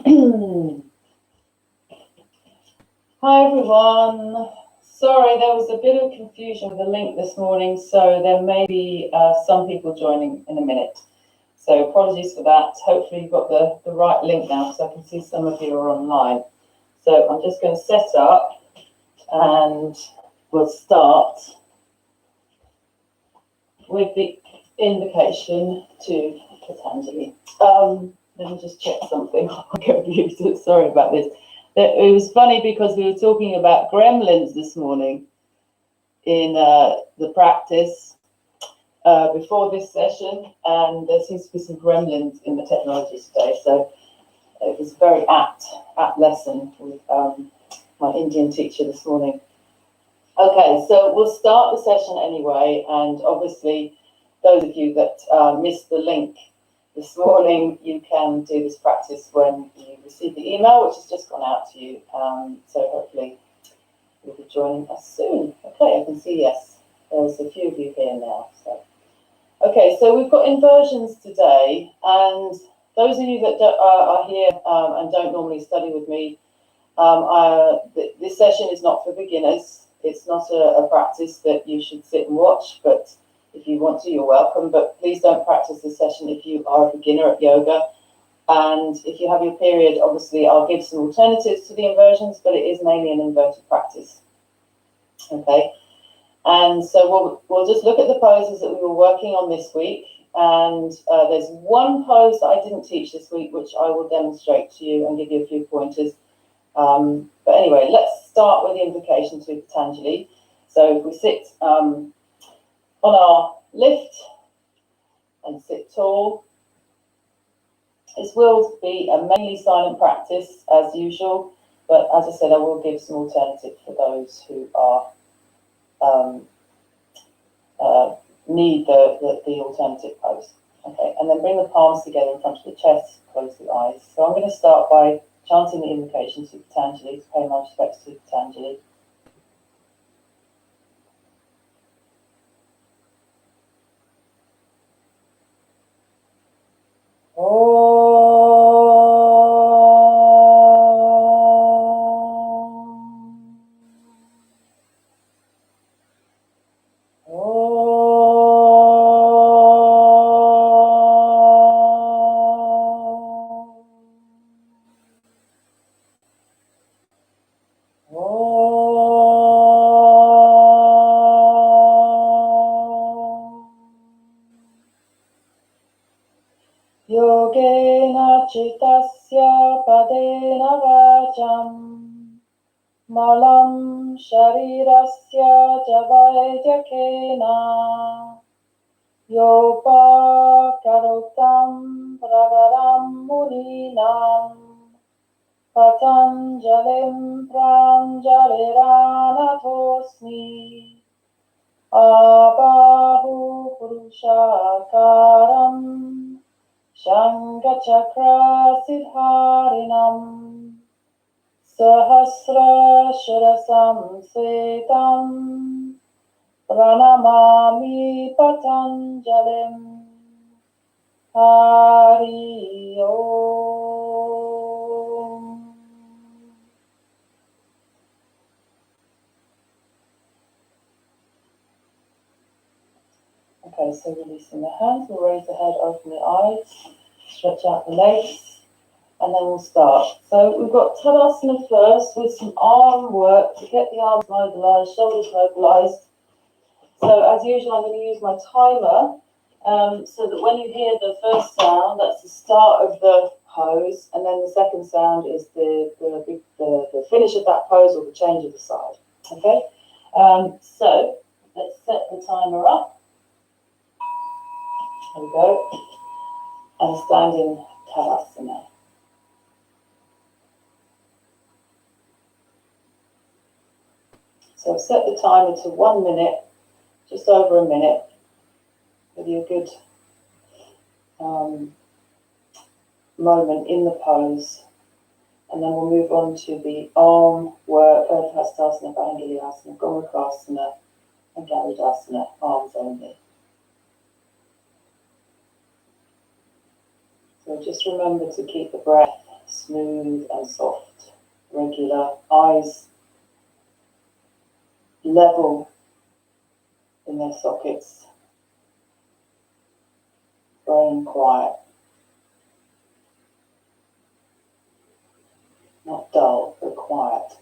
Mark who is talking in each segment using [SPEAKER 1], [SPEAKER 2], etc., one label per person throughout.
[SPEAKER 1] Hi everyone. Sorry, there was a bit of confusion with the link this morning, so there may be some people joining in a minute. So apologies for that. Hopefully you've got the right link now, because I can see some of you are online. So I'm just going to set up and we'll start with the invocation to Patanjali. Let me just check something on my computer. Sorry about this. It was funny because we were talking about gremlins this morning in the practice before this session, and there seems to be some gremlins in the technology today. So it was a very apt lesson with my Indian teacher this morning. Okay, so we'll start the session anyway, and obviously those of you that missed the link this morning, you can do this practice when you receive the email, which has just gone out to you. So hopefully you'll be joining us soon. Okay, I can see yes, there's a few of you here now. So okay, so we've got inversions today, and those of you that are here and don't normally study with me, this session is not for beginners. It's not a practice that you should sit and watch, but if you want to, you're welcome. But please don't practice this session if you are a beginner at yoga. And if you have your period, obviously I'll give some alternatives to the inversions, but it is mainly an inverted practice. Okay, and so we'll just look at the poses that we were working on this week. And there's one pose that I didn't teach this week, which I will demonstrate to you and give you a few pointers. But anyway, let's start with the invocation to Patanjali. So if we sit on our lift and sit tall, this will be a mainly silent practice as usual, but as I said, I will give some alternative for those who are need the alternative pose. Okay, and then bring the palms together in front of the chest, close the eyes. So I'm going to start by chanting the invocation to Patanjali, to pay my respects to Patanjali. Yogena citasya padena vacham malam sharirasya javaidyakena yopa karotam pravaram muninam patanjalim pranjaliranatosmi abahu purushakaram Shankachakra Siddharinam Sahasra Shirasam Setam Pranamami Patanjalim Hari Om. Okay, so releasing the hands, we'll raise the head, open the eyes, stretch out the legs, and then we'll start. So we've got Tadasana first with some arm work to get the arms mobilized, shoulders mobilized. So as usual, I'm going to use my timer so that when you hear the first sound, that's the start of the pose, and then the second sound is the finish of that pose or the change of the side. Okay, so let's set the timer up. There we go. And stand in Tadasana. So I've set the timer to 1 minute, just over a minute. Give you a good moment in the pose. And then we'll move on to the arm work, Urdhvastasana, Bhangilyasana, Gomukhasana, and Garudasana, arms only. So just remember to keep the breath smooth and soft, regular, eyes level in their sockets, brain quiet, not dull, but quiet.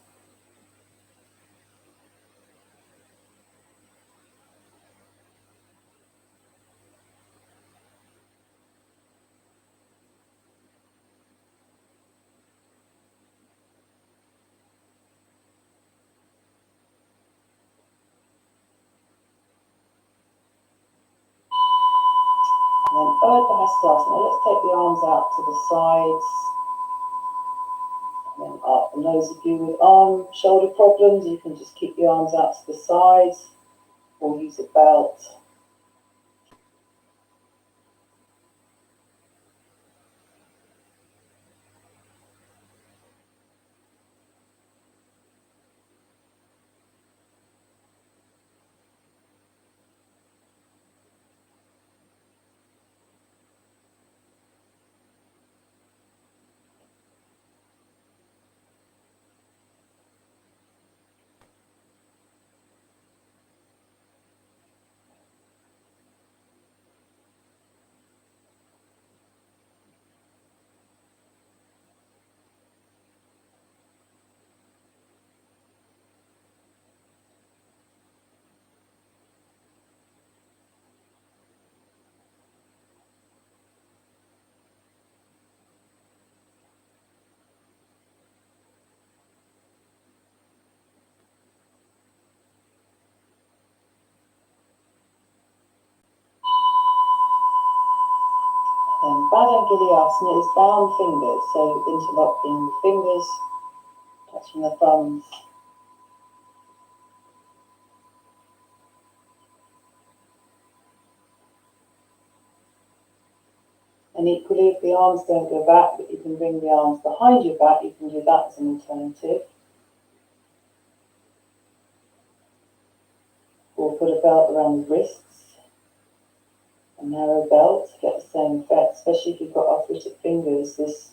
[SPEAKER 1] And then Urdhva Hastasana, let's take the arms out to the sides, and then up. And those of you with arm, shoulder problems, you can just keep the arms out to the sides, or use a belt. And Bhajangiryasana is bound fingers, so interlocking the fingers, touching the thumbs. And equally, if the arms don't go back, but you can bring the arms behind your back, you can do that as an alternative. Or put a belt around the wrists, a narrow belt to get the same effect, especially if you've got arthritic fingers. This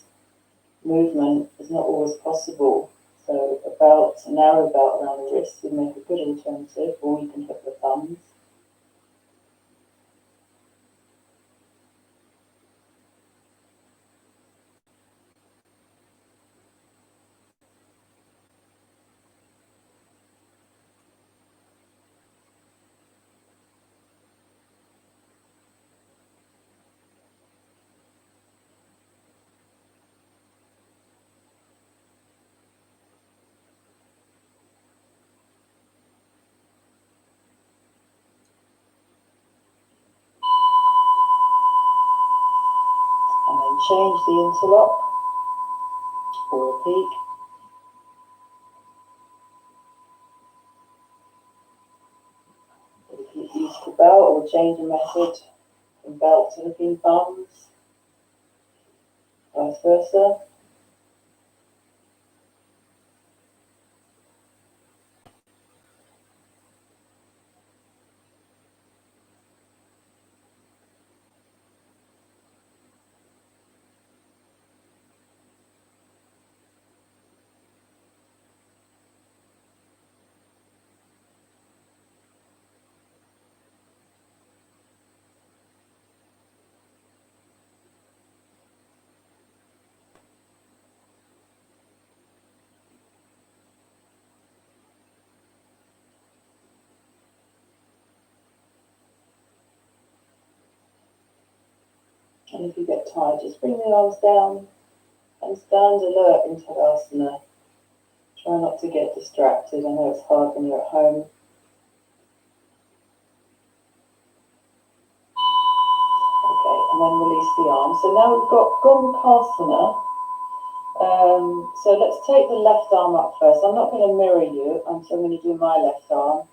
[SPEAKER 1] movement is not always possible. So a belt, a narrow belt around the wrist would make a good alternative, or you can hit the thumbs. And then change the interlock, or repeat. If you use the belt, or change the method from belt to looking thumbs, vice versa. And if you get tired, just bring the arms down and stand alert in Tadasana. Try not to get distracted. I know it's hard when you're at home. Okay, and then release the arms. So now we've got Gomukhasana. So let's take the left arm up first. I'm not going to mirror you. I'm going to do my left arm.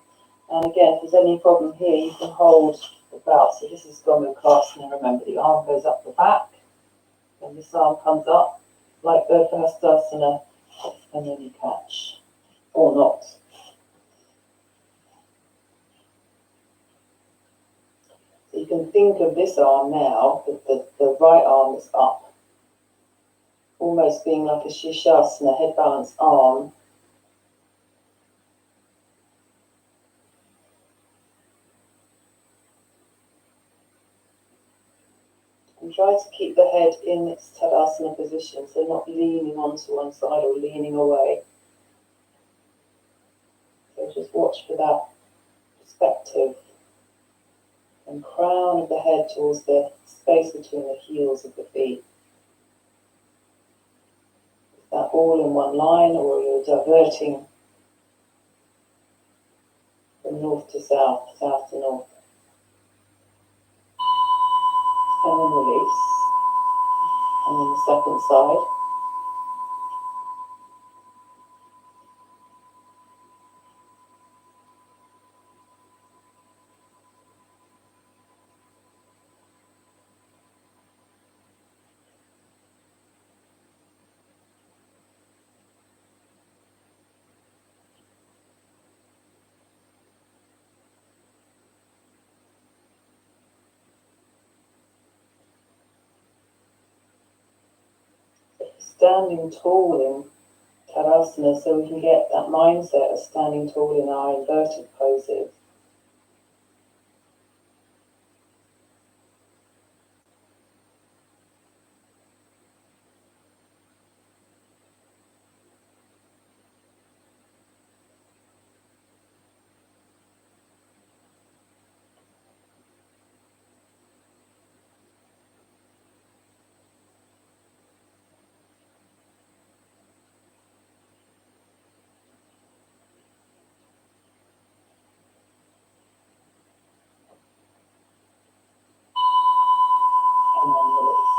[SPEAKER 1] And again, if there's any problem here, you can hold the belt. So this is Gomukhasana. Remember, the arm goes up the back, and this arm comes up like the first asana, and then you catch, or not. So you can think of this arm now, the right arm is up, almost being like a Shirshasana, head balance arm. And try to keep the head in its Tadasana position, so not leaning onto one side or leaning away. So just watch for that perspective. And crown of the head towards the space between the heels of the feet. Is that all in one line, or you're diverting from north to south, south to north? And then release. And then the second side. Standing tall in Tadasana, so we can get that mindset of standing tall in our inverted poses. And then release.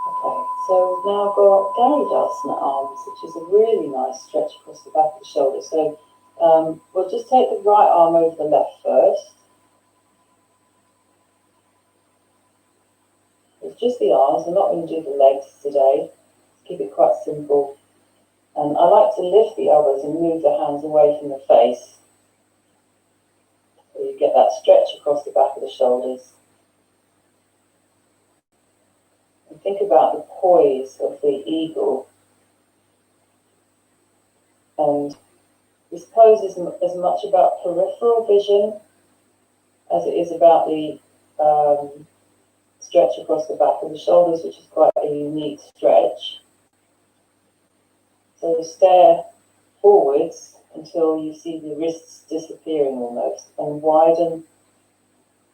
[SPEAKER 1] Okay, so we've now got Garudasana arms, which is a really nice stretch across the back of the shoulder. So we'll just take the right arm over the left first. It's just the arms, I'm not going to do the legs today. Keep it quite simple. And I like to lift the elbows and move the hands away from the face. So you get that stretch across the back of the shoulders. And think about the poise of the eagle. And this pose is as much about peripheral vision as it is about the stretch across the back of the shoulders, which is quite a unique stretch. So stare forwards until you see the wrists disappearing almost, and widen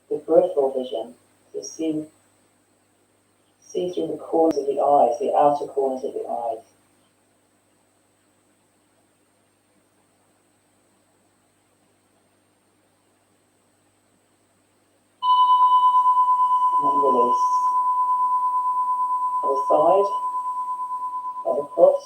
[SPEAKER 1] the peripheral vision to see through the corners of the eyes, the outer corners of the eyes. And then release. Other side, head across.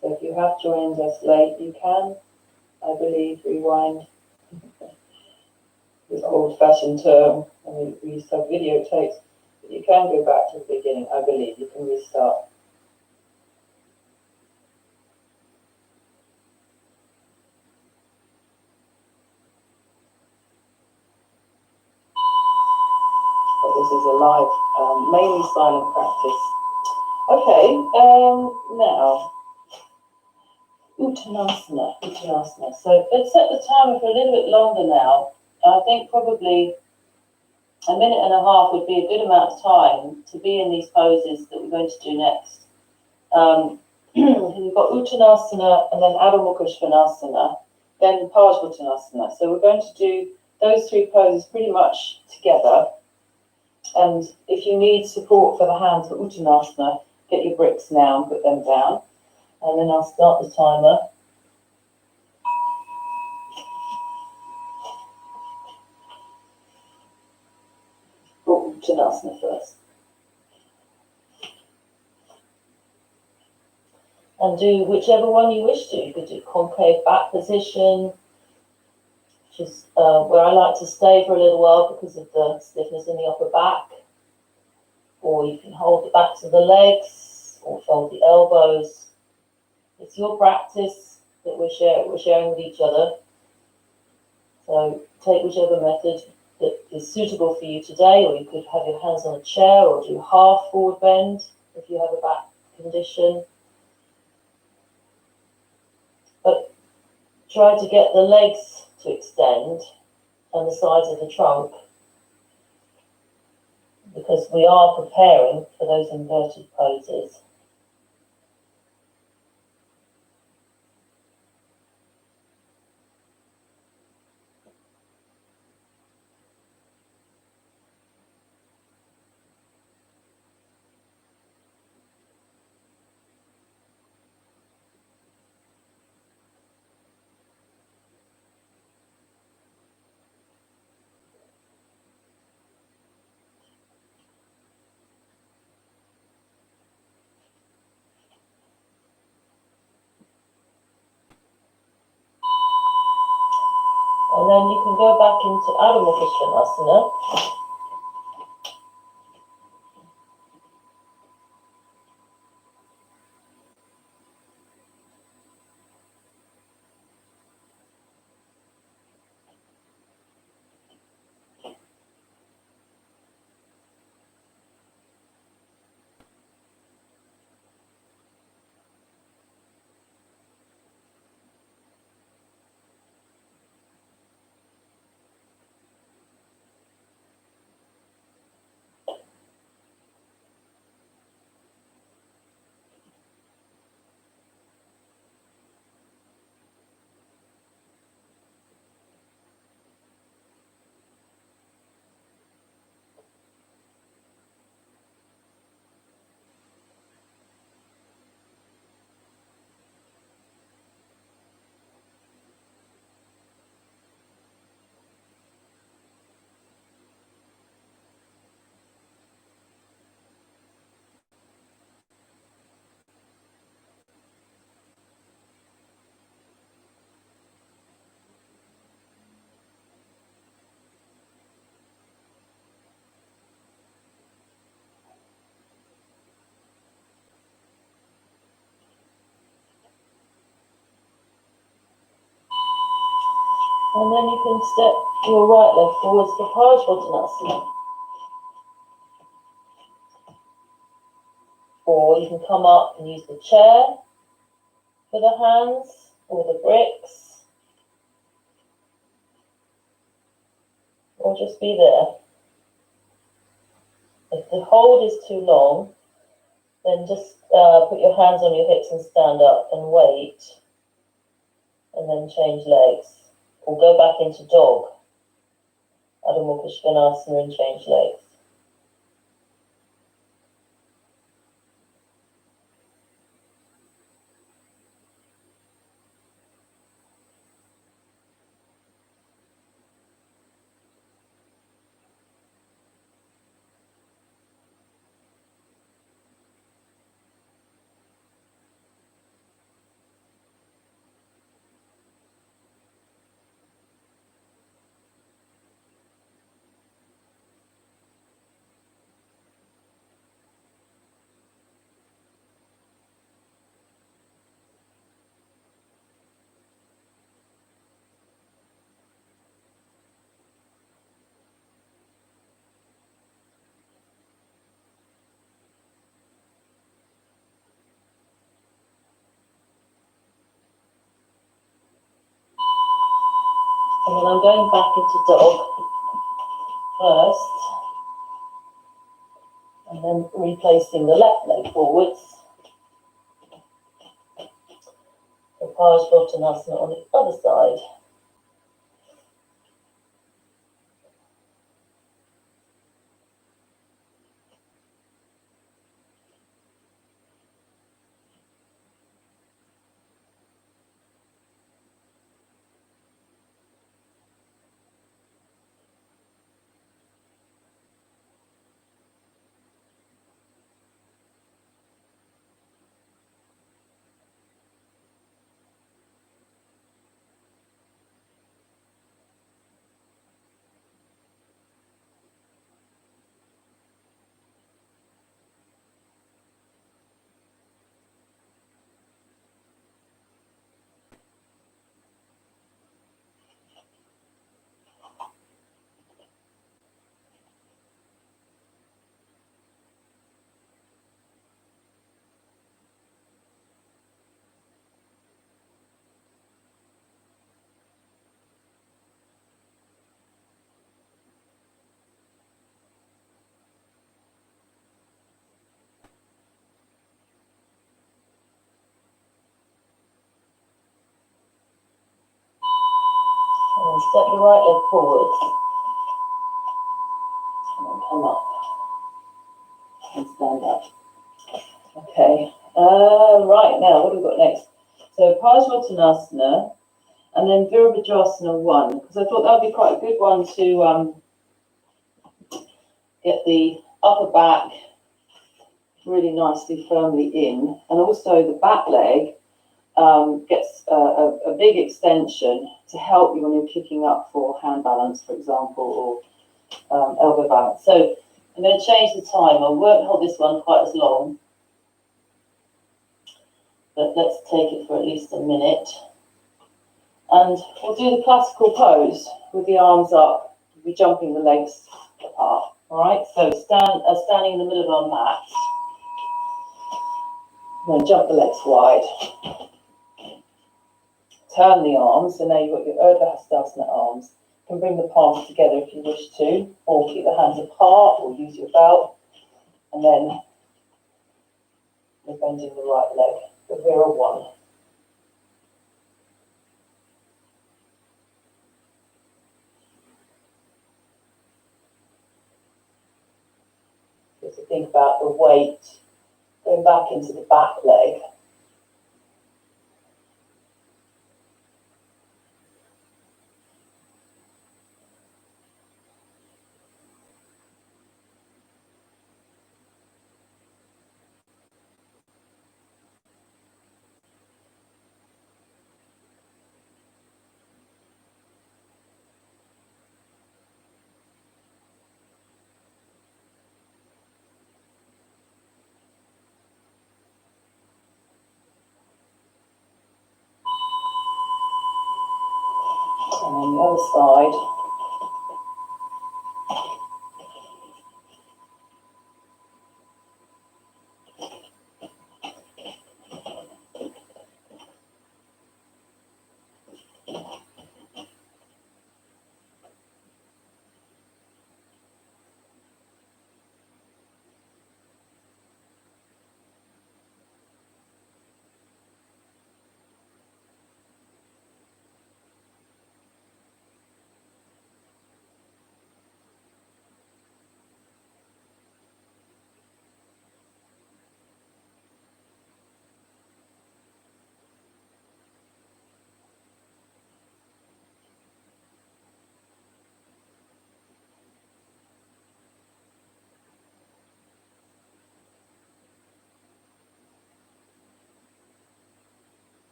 [SPEAKER 1] So if you have joined us late, you can, I believe, rewind. This old-fashioned term, and we used to have videotapes, but you can go back to the beginning, I believe. You can restart. But this is a live, mainly silent practice. Okay, now, Uttanasana. So let's set the timer for a little bit longer now. I think probably a minute and a half would be a good amount of time to be in these poses that we're going to do next. We've got Uttanasana and then Adho Mukha Svanasana, then Parsvottanasana. So we're going to do those three poses pretty much together. And if you need support for the hands for Uttanasana, get your bricks now and put them down. And then I'll start the timer. For Uttanasana first. And do whichever one you wish to. You could do concave back position, which is where I like to stay for a little while because of the stiffness in the upper back. Or you can hold the backs of the legs or fold the elbows. It's your practice that we're sharing with each other. So take whichever method that is suitable for you today, or you could have your hands on a chair or do half forward bend if you have a back condition. But try to get the legs to extend and the sides of the trunk, because we are preparing for those inverted poses. And then you can go back into Adho Mukha Svanasana. And then you can step your right leg forwards for Parsvottanasana. Or you can come up and use the chair for the hands or the bricks. Or just be there. If the hold is too long, then just put your hands on your hips and stand up and wait. And then change legs. Or go back into dog. Adho Mukha Svanasana and change legs. And then I'm going back into dog first. And then replacing the left leg forwards. For Parsvottanasana on the other side. step the right leg forwards. And then come up and stand up. Okay. Right, now what have we got next? So Uttanasana and then Virabhadrasana 1, because I thought that would be quite a good one to get the upper back really nicely firmly in, and also the back leg gets a big extension to help you when you're kicking up for hand balance, for example, or elbow balance. So I'm going to change the time. I won't hold this one quite as long, but let's take it for at least a minute. And we'll do the classical pose with the arms up. We'll be jumping the legs apart. All right, so standing in the middle of our mat. Then jump the legs wide. Turn the arms, so now you've got your Urdhva Hastasana arms. You can bring the palms together if you wish to, or keep the hands apart, or use your belt. And then you're bending the right leg, the Vira 1. So think about the weight going back into the back leg. And then the other side.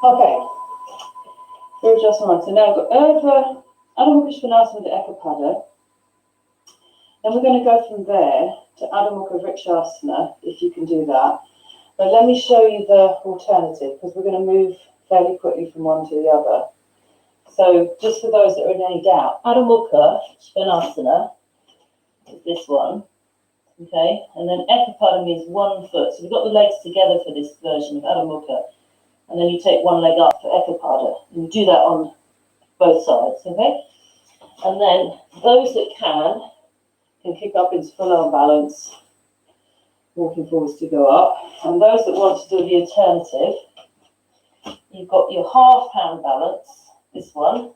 [SPEAKER 1] Okay, very just one. So now we've got Urdhva, Adho Mukha Svanasana with the Ekapada. Then we're going to go from there to Adho Mukha Vrikshasana, if you can do that. But let me show you the alternative, because we're going to move fairly quickly from one to the other. So just for those that are in any doubt, Adho Mukha Svanasana is this one. Okay, and then Ekapada means 1 foot. So we've got the legs together for this version of Adho Mukha. And then you take one leg up for Ekapada. And you do that on both sides, okay? And then those that can kick up into full arm balance, walking forwards to go up. And those that want to do the alternative, you've got your half hand balance, this one,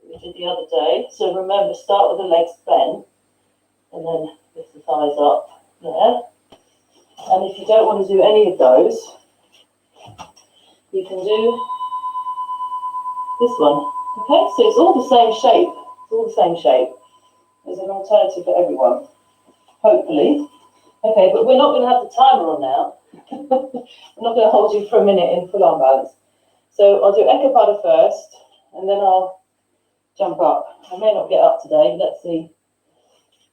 [SPEAKER 1] we did the other day. So remember, start with the legs bent, and then lift the thighs up there. And if you don't want to do any of those, you can do this one. Okay, so it's all the same shape. It's all the same shape. There's an alternative for everyone, hopefully. Okay, but we're not going to have the timer on now. I'm not going to hold you for a minute in full arm balance. So I'll do Ekapada first, and then I'll jump up. I may not get up today, let's see.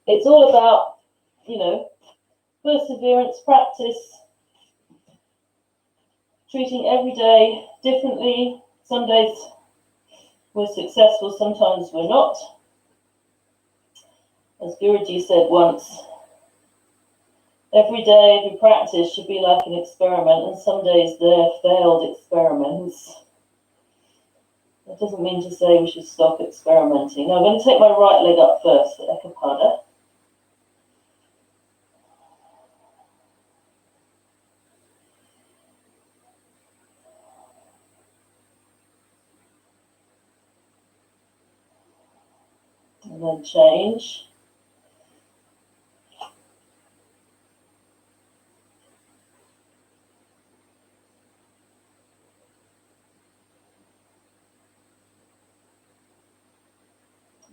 [SPEAKER 1] It's all about, you know, perseverance, practice, treating every day differently. Some days we're successful, sometimes we're not. As Guruji said once, every day, every practice should be like an experiment, and some days they're failed experiments. That doesn't mean to say we should stop experimenting. Now I'm going to take my right leg up first for Ekapada. and then change.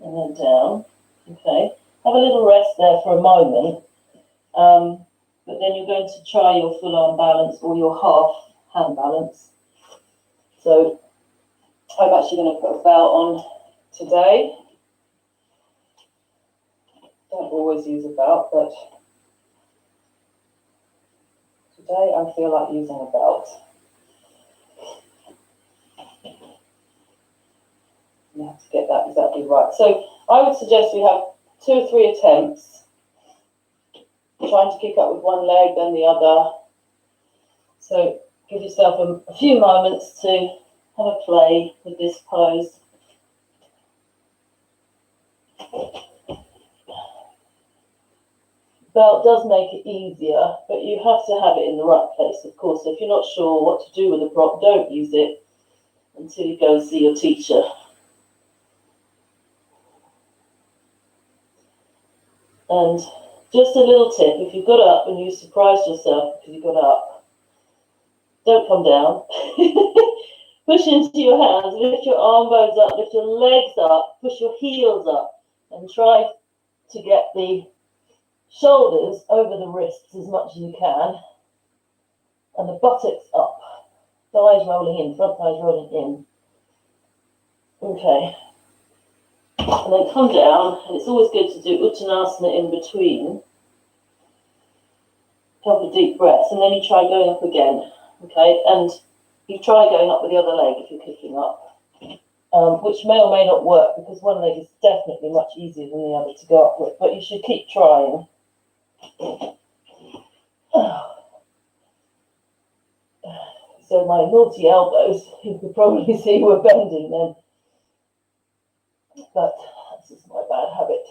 [SPEAKER 1] And then down. Okay, have a little rest there for a moment, but then you're going to try your full arm balance or your half hand balance. So I'm actually going to put a belt on today. Don't always use a belt, but today I feel like using a belt. You have to get that exactly right. So I would suggest we have 2 or 3 attempts, trying to kick up with one leg, then the other. So give yourself a few moments to have a play with this pose. Belt does make it easier, but you have to have it in the right place, of course. So if you're not sure what to do with the prop, don't use it until you go and see your teacher. And just a little tip, if you got up and you surprised yourself because you got up, don't come down. Push into your hands, lift your arm bones up, lift your legs up, push your heels up, and try to get the shoulders over the wrists as much as you can, and the buttocks up, thighs rolling in, front thighs rolling in. Okay. And then come down, and it's always good to do Uttanasana in between. Couple of deep breaths, and then you try going up again. Okay, and you try going up with the other leg if you're kicking up, which may or may not work because one leg is definitely much easier than the other to go up with, but you should keep trying. So my naughty elbows, you could probably see were bending then, but this is my bad habit.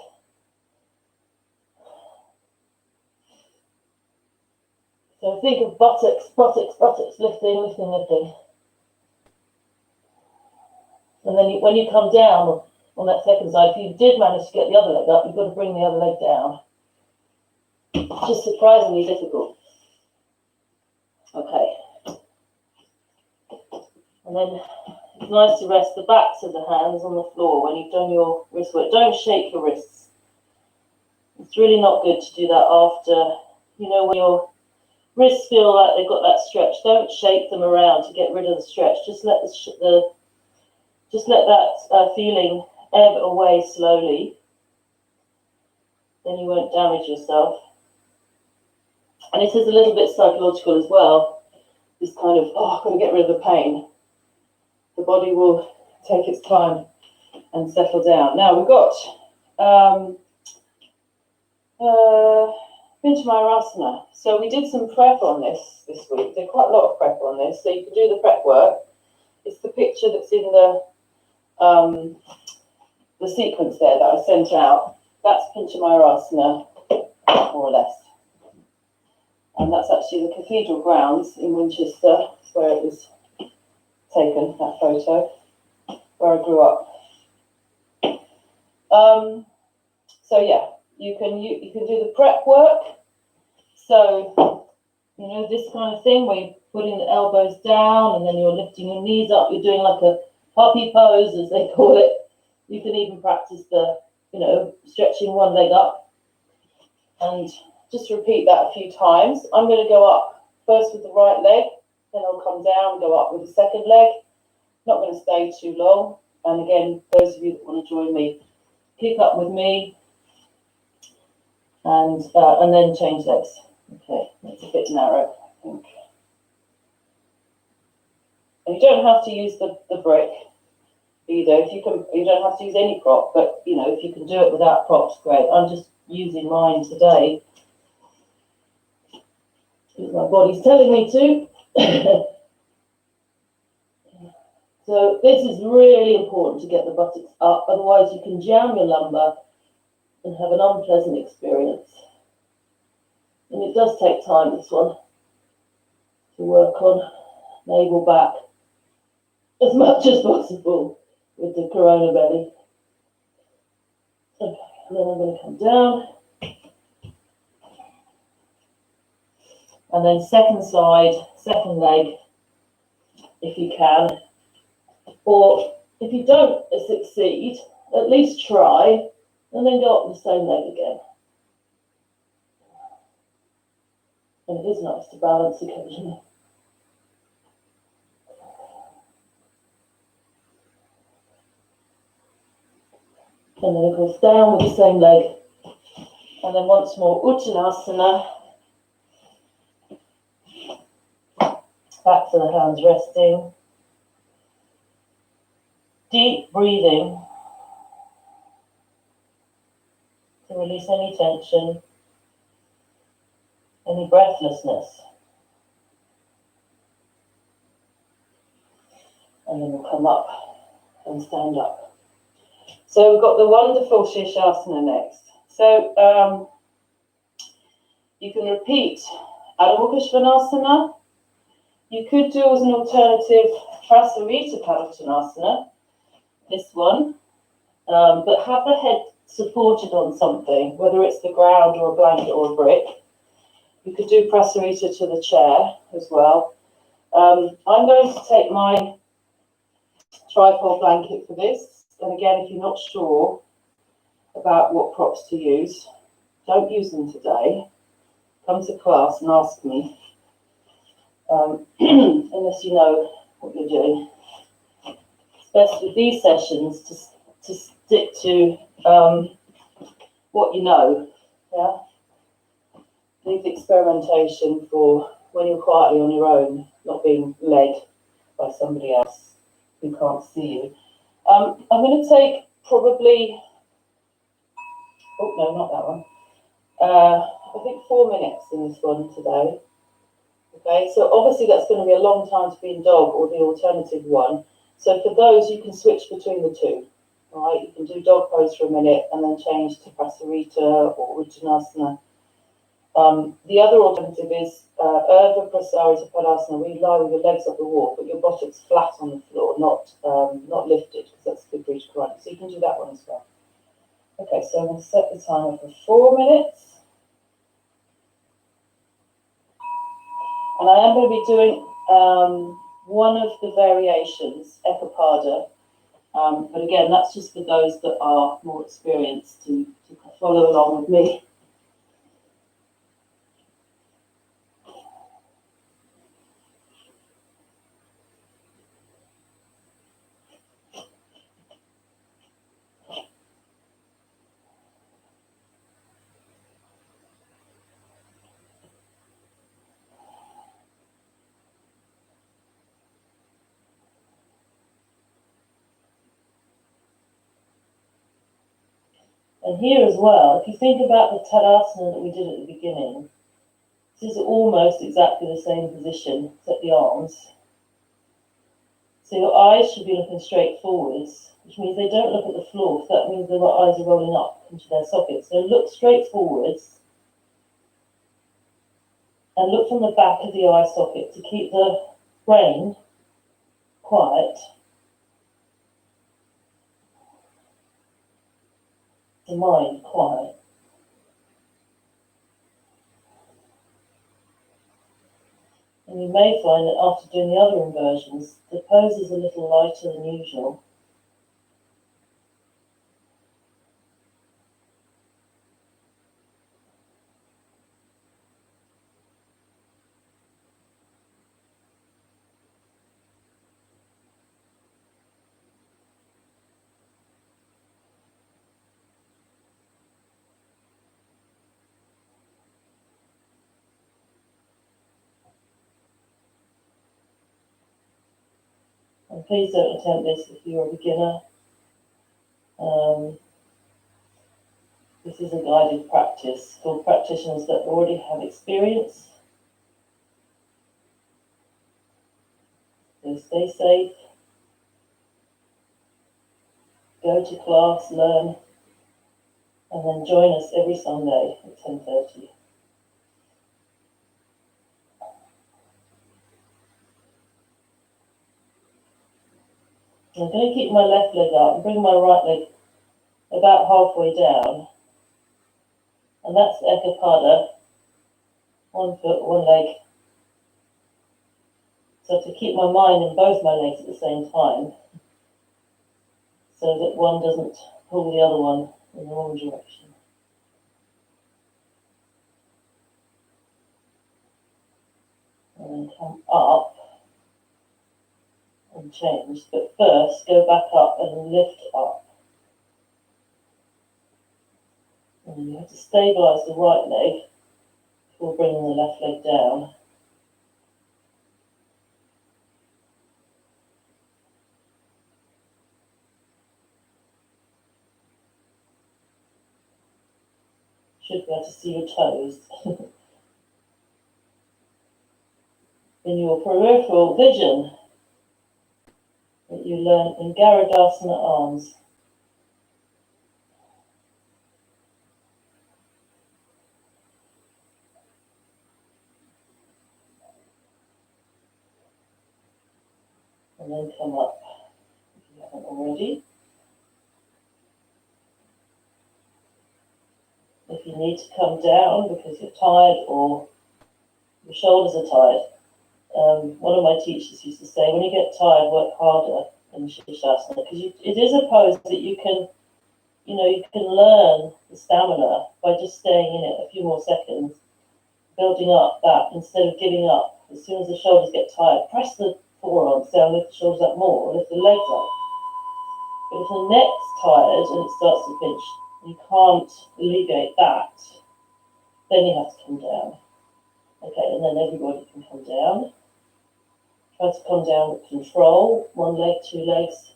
[SPEAKER 1] So think of buttocks, buttocks, buttocks, lifting, lifting, lifting. And then when you come down on that second side, if you did manage to get the other leg up, you've got to bring the other leg down. It's just surprisingly difficult. Okay. And then it's nice to rest the backs of the hands on the floor when you've done your wrist work. Don't shake your wrists. It's really not good to do that after, when your wrists feel like they've got that stretch. Don't shake them around to get rid of the stretch. Just let that feeling ebb away slowly. Then you won't damage yourself. And it is a little bit psychological as well. This kind of, I've got to get rid of the pain. The body will take its time and settle down. Now we've got Pinchamayurasana. So we did some prep on this week. Did quite a lot of prep on this. So you can do the prep work. It's the picture that's in the sequence there that I sent out. That's Pinchamayurasana, more or less. And that's actually the cathedral grounds in Winchester, where it was taken, that photo, where I grew up. So yeah, you can do the prep work. So, this kind of thing where you're putting the elbows down and then you're lifting your knees up. You're doing like a puppy pose, as they call it. You can even practice the, stretching one leg up. And just repeat that a few times. I'm going to go up first with the right leg, then I'll come down, go up with the second leg. Not going to stay too long. And again, those of you that want to join me, kick up with me, and then change legs. Okay, it's a bit narrow, I think. And you don't have to use the brick either. You don't have to use any prop, but if you can do it without props, great. I'm just using mine today because my body's telling me to. So this is really important to get the buttocks up, otherwise you can jam your lumbar and have an unpleasant experience. And it does take time, this one, to work on navel back as much as possible with the corona belly. Okay, and then I'm going to come down. And then second side, second leg, if you can. Or if you don't succeed, at least try, and then go up the same leg again. And it is nice to balance occasionally. And then of course down with the same leg. And then once more, Uttanasana. Back to the hands resting. Deep breathing to release any tension, any breathlessness. And then we'll come up and stand up. So we've got the wonderful Shirshasana next. So you can repeat Adho Mukha Svanasana. You could do as an alternative Prasarita Padottanasana, this one, but have the head supported on something, whether it's the ground or a blanket or a brick. You could do Prasarita to the chair as well. I'm going to take my trifold blanket for this, and again, if you're not sure about what props to use, don't use them today. Come to class and ask me, unless you know what you're doing. It's best with these sessions to stick to what you know, yeah? Leave experimentation for when you're quietly on your own, not being led by somebody else who can't see you. I'm going to take probably, oh no, not that one. I think 4 minutes in this one today. Okay, so obviously that's going to be a long time to be in dog or the alternative one. So for those, you can switch between the two. All right, you can do dog pose for a minute and then change to Prasarita or Uttanasana. The other alternative is Urdhva Prasarita Padasana, where you lie with your legs up the wall, but your buttocks flat on the floor, not lifted, because that's good for each chronic. So you can do that one as well. Okay, so I'm going to set the timer for 4 minutes. And I am going to be doing one of the variations, Ekapada. But again, that's just for those that are more experienced to follow along with me. And here as well, if you think about the Tadasana that we did at the beginning, this is almost exactly the same position, except the arms. So your eyes should be looking straight forwards, which means they don't look at the floor, so that means their eyes are rolling up into their sockets. So look straight forwards and look from the back of the eye socket to keep the brain quiet, the mind quiet. And you may find that after doing the other inversions, the pose is a little lighter than usual. And please don't attempt this if you're a beginner. This is a guided practice for practitioners that already have experience. So stay safe, go to class, learn, and then join us every Sunday at 10:30. I'm going to keep my left leg up and bring my right leg about halfway down. And that's Ekapada, 1 foot, 1 leg. So to keep my mind in both my legs at the same time, so that one doesn't pull the other one in the wrong direction. And then come up and change. But first, go back up and lift up. And you have to stabilise the right leg before bringing the left leg down. Should be able to see your toes. In your peripheral vision that you learn in Garudasana arms. And then come up if you haven't already. If you need to come down because you're tired or your shoulders are tired, one of my teachers used to say, when you get tired, work harder in Shirshasana, because it is a pose that you can learn the stamina by just staying in it a few more seconds, building up that instead of giving up. As soon as the shoulders get tired, press the forearms down, lift the shoulders up more, lift the legs up. But if the neck's tired and it starts to pinch, you can't alleviate that, then you have to come down. Okay, and then everybody can come down. Try to come down with control, 1 leg, 2 legs.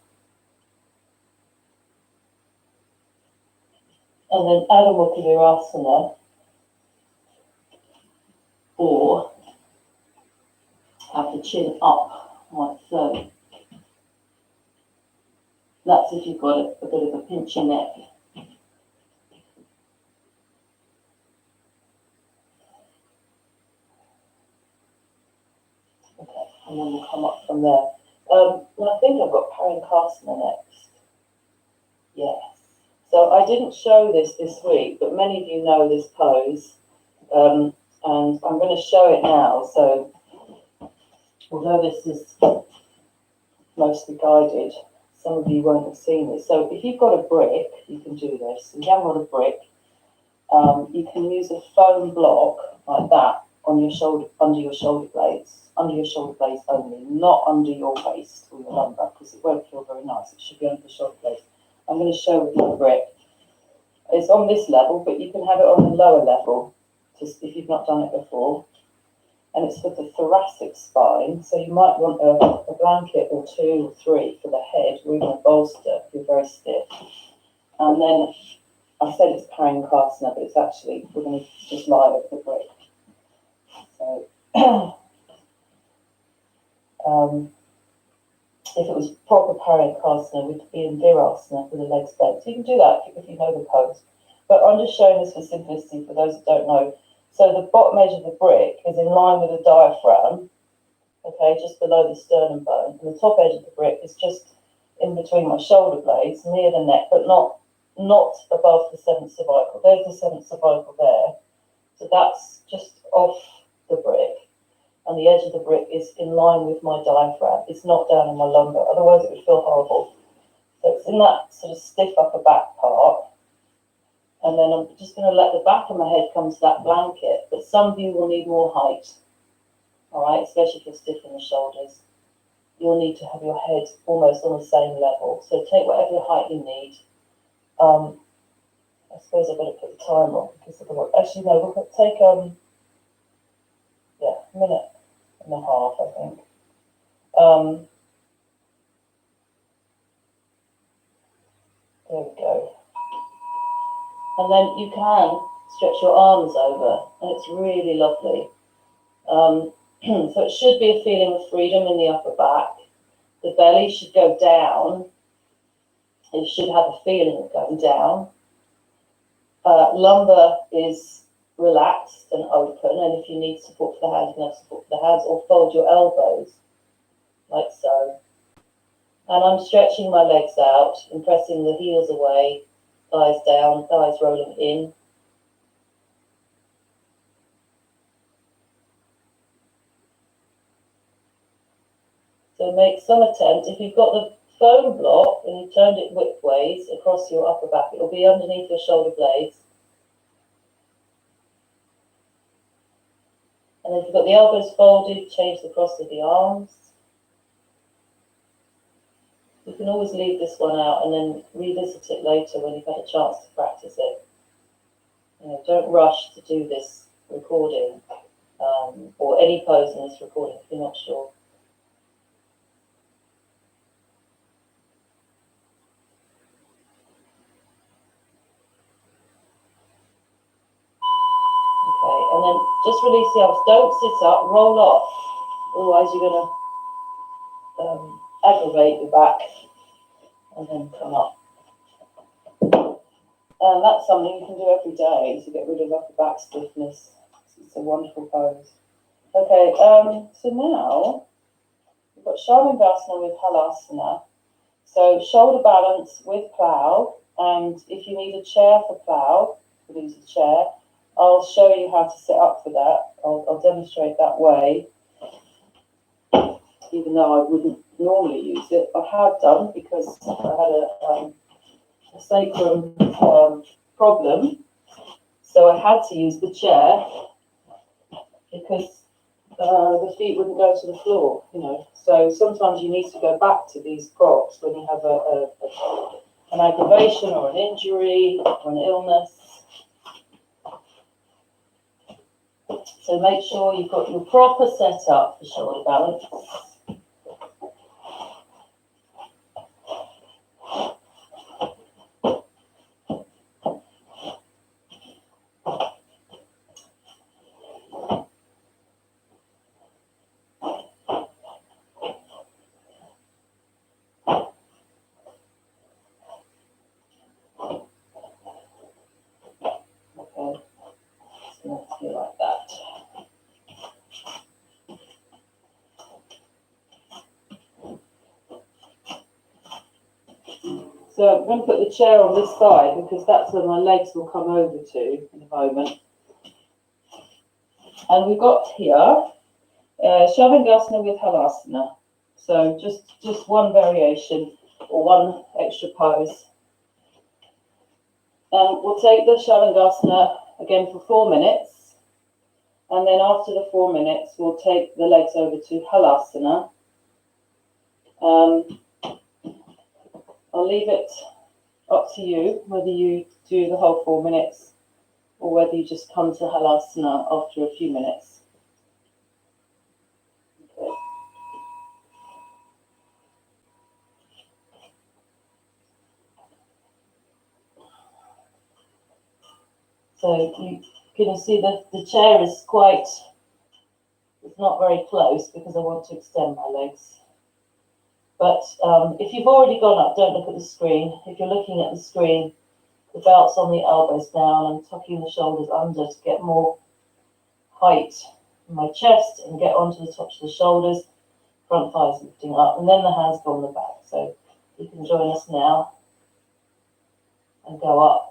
[SPEAKER 1] And then Adho Mukha Virasana, or have the chin up, like so. That's if you've got a bit of a pinchy neck. Okay, and then we'll come up from there. And I think I've got Parinkhasana next. Yes. So I didn't show this week, but many of you know this pose. And I'm going to show it now. So although this is mostly guided, some of you won't have seen this. So if you've got a brick, you can do this. If you haven't got a brick, you can use a foam block like that on your shoulder, under your shoulder blades only, not under your waist or your lumbar, because it won't feel very nice. It should be under the shoulder blades. I'm going to show with my brick. It's on this level, but you can have it on the lower level, just if you've not done it before. And it's for the thoracic spine, so you might want a blanket or 2 or 3 for the head, or even a bolster if you're very stiff. And then I said it's Parinkhasana, but it's actually, we're going to just lie over the brick. So, if it was proper Parinkhasana, we'd be in Virasana with the legs bent. So you can do that if you know the pose. But I'm just showing this for simplicity for those that don't know. So the bottom edge of the brick is in line with the diaphragm, okay, just below the sternum bone. And the top edge of the brick is just in between my shoulder blades, near the neck, but not above the 7th cervical. There's the 7th cervical there. So that's just off the brick. And the edge of the brick is in line with my diaphragm. It's not down in my lumbar, otherwise it would feel horrible. So it's in that sort of stiff upper back part. And then I'm just going to let the back of my head come to that blanket, but some of you will need more height, all right, especially if you're stiff in the shoulders. You'll need to have your head almost on the same level. So take whatever height you need. I suppose I've got to put the timer on because of the work. Actually, no, we'll take a minute and a half, I think. There we go. And then you can stretch your arms over, and it's really lovely. So it should be a feeling of freedom in the upper back. The belly should go down. It should have a feeling of going down. Lumbar is relaxed and open, and if you need support for the hands, you can have support for the hands, or fold your elbows, like so. And I'm stretching my legs out and pressing the heels away thighs down, thighs rolling in. So make some attempt. If you've got the foam block and you've turned it widthways across your upper back, it will be underneath your shoulder blades. And if you've got the elbows folded, change the cross of the arms. You can always leave this one out and then revisit it later when you've had a chance to practice it. You know, don't rush to do this recording or any pose in this recording if you're not sure. Okay, and then just release the arms. Don't sit up, roll off. Otherwise you're going to aggravate your back and then come up. And that's something you can do every day to get rid of upper back stiffness. It's a wonderful pose. Okay, so now we've got Shavasana with Halasana. So shoulder balance with Plough, and if you need a chair for Plough, you use a chair. I'll show you how to set up for that. I'll demonstrate that way, even though I wouldn't normally use it. I have done because I had a sacrum problem, so I had to use the chair because the feet wouldn't go to the floor, you know. So sometimes you need to go back to these props when you have an aggravation or an injury or an illness. So make sure you've got your proper setup for shoulder balance. Okay, so let's do like that. So I'm going to put the chair on this side because that's where my legs will come over to in a moment. And we've got here Shavasana with Halasana. So just one variation or one extra pose. And we'll take the Shavasana again for 4 minutes. And then after the 4 minutes, we'll take the legs over to Halasana. I'll leave it up to you whether you do the whole 4 minutes or whether you just come to Halasana after a few minutes. Okay. So you can see that the chair is it's not very close because I want to extend my legs. But if you've already gone up, don't look at the screen. If you're looking at the screen, the belt's on the elbows down and tucking the shoulders under to get more height in my chest and get onto the tops of the shoulders, front thighs lifting up, and then the hands go on the back. So you can join us now and go up.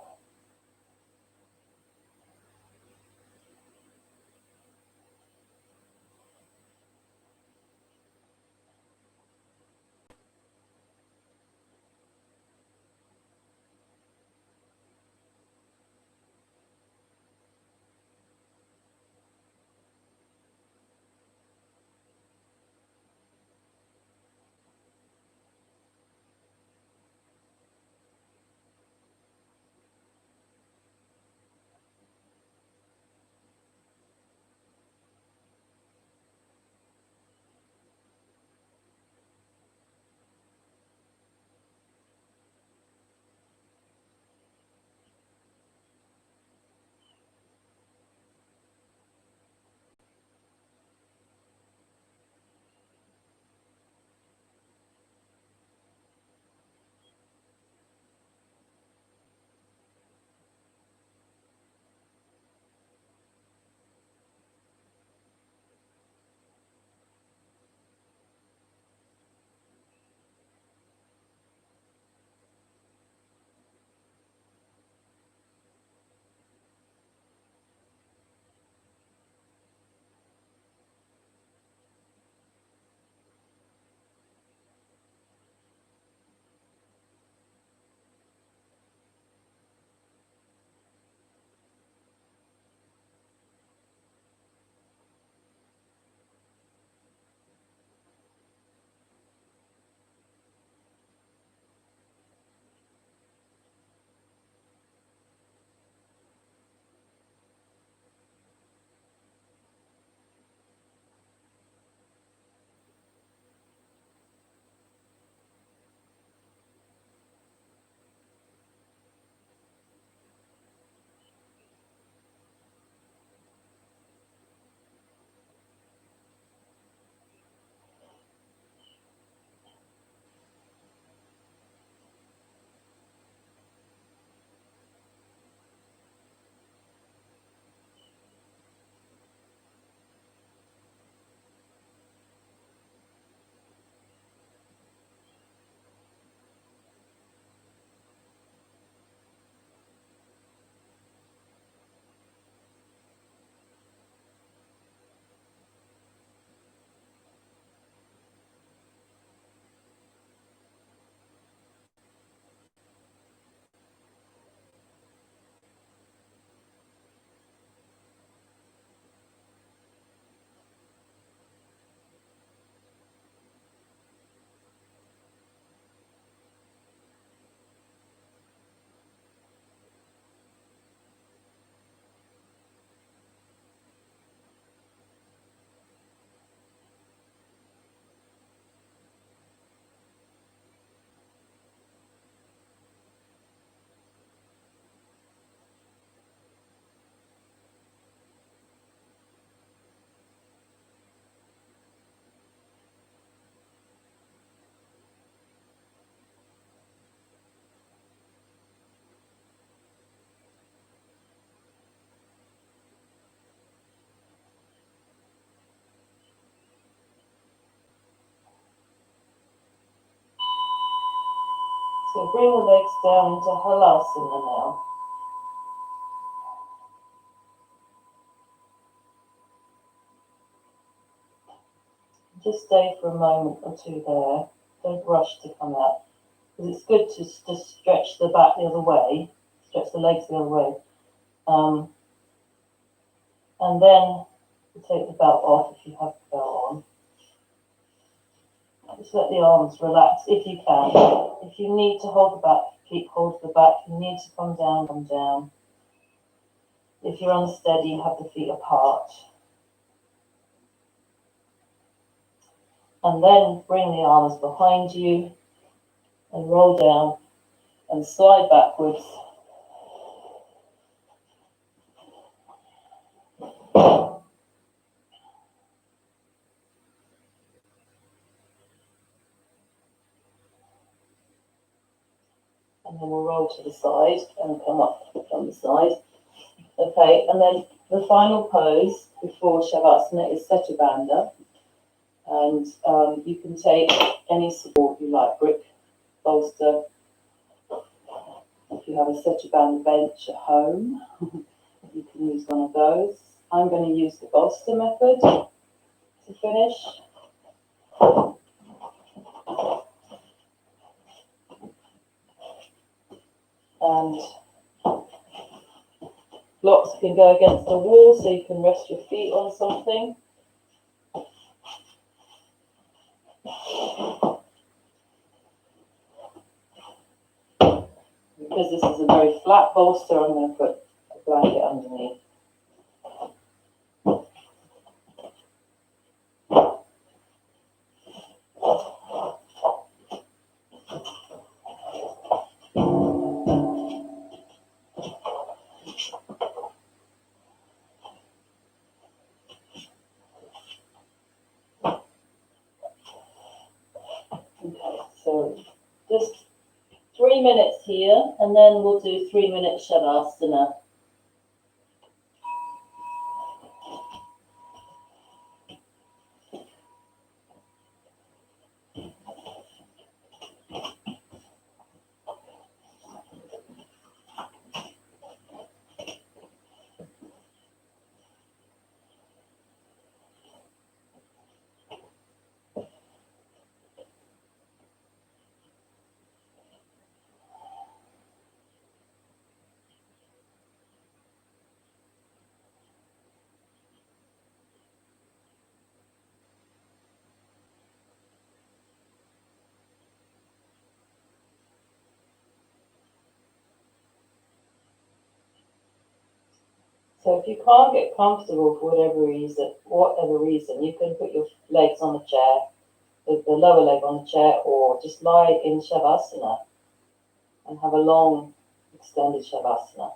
[SPEAKER 1] So bring the legs down into Halasana now. Just stay for a moment or two there. Don't rush to come out. Because it's good to just stretch the back the other way, stretch the legs the other way. And then you take the belt off if you have the belt on. Just let the arms relax if you can. If you need to hold the back, keep hold of the back. If you need to come down, come down. If you're unsteady, have the feet apart. And then bring the arms behind you and roll down and slide backwards. And then we'll roll to the side and come up from the side. Okay, and then the final pose before Shavasana is Setabandha. And you can take any support you like, brick, bolster. If you have a Setabandha bench at home, you can use one of those. I'm going to use the bolster method to finish. And blocks can go against the wall so you can rest your feet on something. Because this is a very flat bolster, I'm going to put a blanket underneath. Okay, so just 3 minutes here, and then we'll do 3 minutes Shavasana. So if you can't get comfortable for whatever reason, you can put your legs on the chair, the lower leg on the chair, or just lie in Shavasana and have a long, extended Shavasana.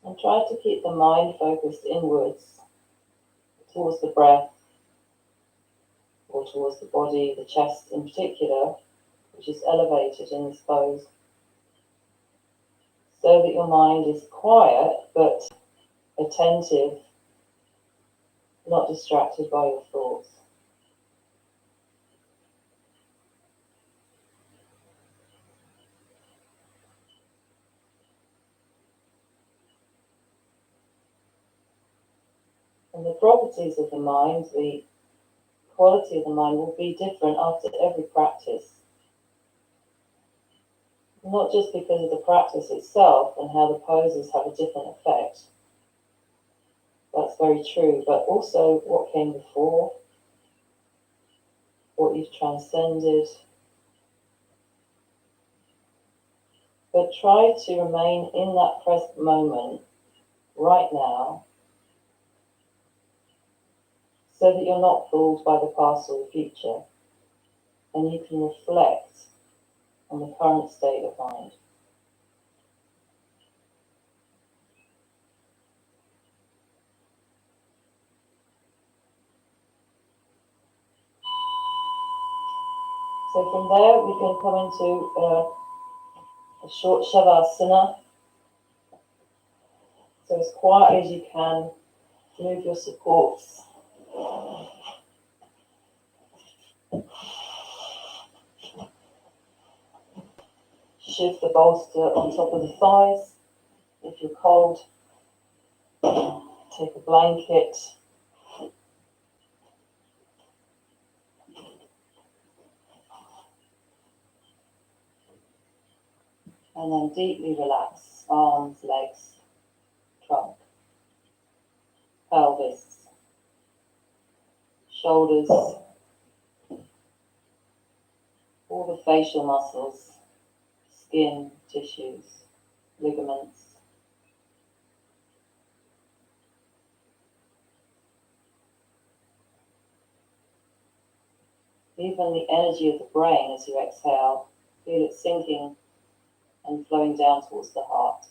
[SPEAKER 1] And try to keep the mind focused inwards, towards the breath, or towards the body, the chest in particular, which is elevated in this pose, so that your mind is quiet but attentive, not distracted by your thoughts. And the properties of the mind, the quality of the mind will be different after every practice. not just because of the practice itself and how the poses have a different effect. That's very true, but also what came before, what you've transcended. But try to remain in that present moment right now so that you're not fooled by the past or the future, and you can reflect on the current state of mind. So from there we can come into a short shavasana. So as quiet as you can, move your supports. Shift the bolster on top of the thighs. If you're cold, take a blanket. And then deeply relax arms, legs, trunk, pelvis, shoulders, all the facial muscles, skin, tissues, ligaments. Even the energy of the brain as you exhale, feel it sinking and flowing down towards the heart.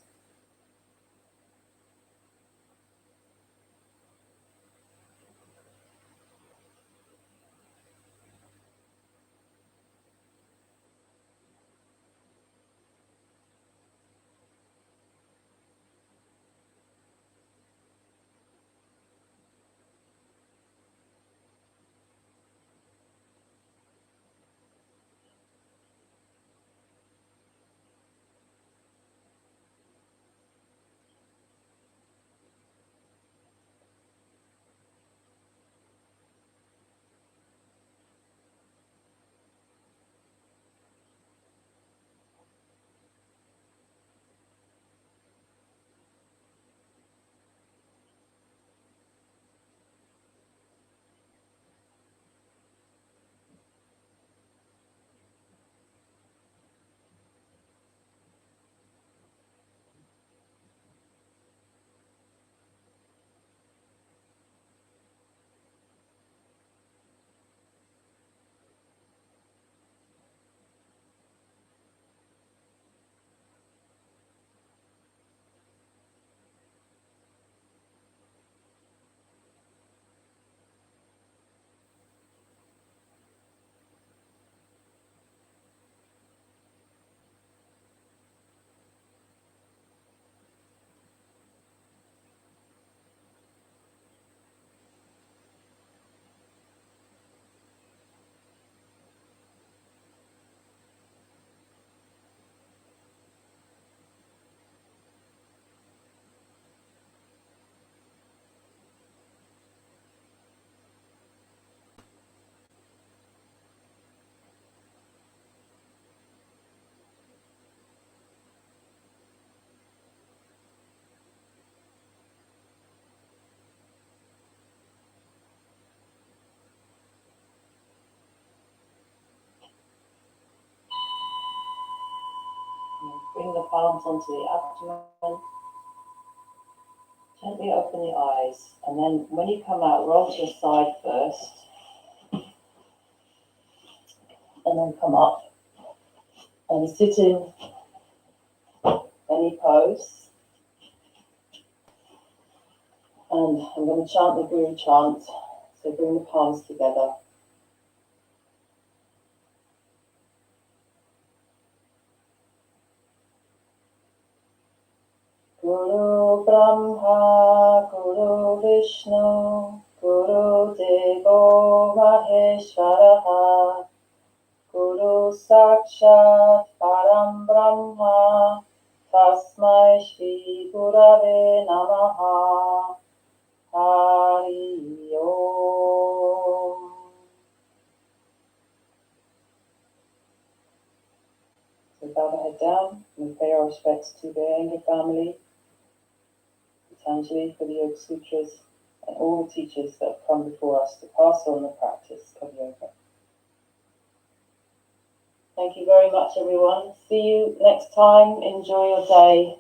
[SPEAKER 1] Bring the palms onto the abdomen. Gently open the eyes, and then when you come out, roll to your side first, and then come up and sit in any pose. And I'm going to chant the Guru chant, so bring the palms together. Guru Brahma, Guru Vishnu, Guru Devo Maheshwaraha, Guru Sakshat Param Brahma, Tasmai Shri Gurave Namaha. Hari Om. So bow the head down pay our respects to the Iyengar family, Patanjali for the Yoga Sutras, and all the teachers that have come before us to pass on the practice of yoga. Thank you very much, everyone. See you next time. Enjoy your day.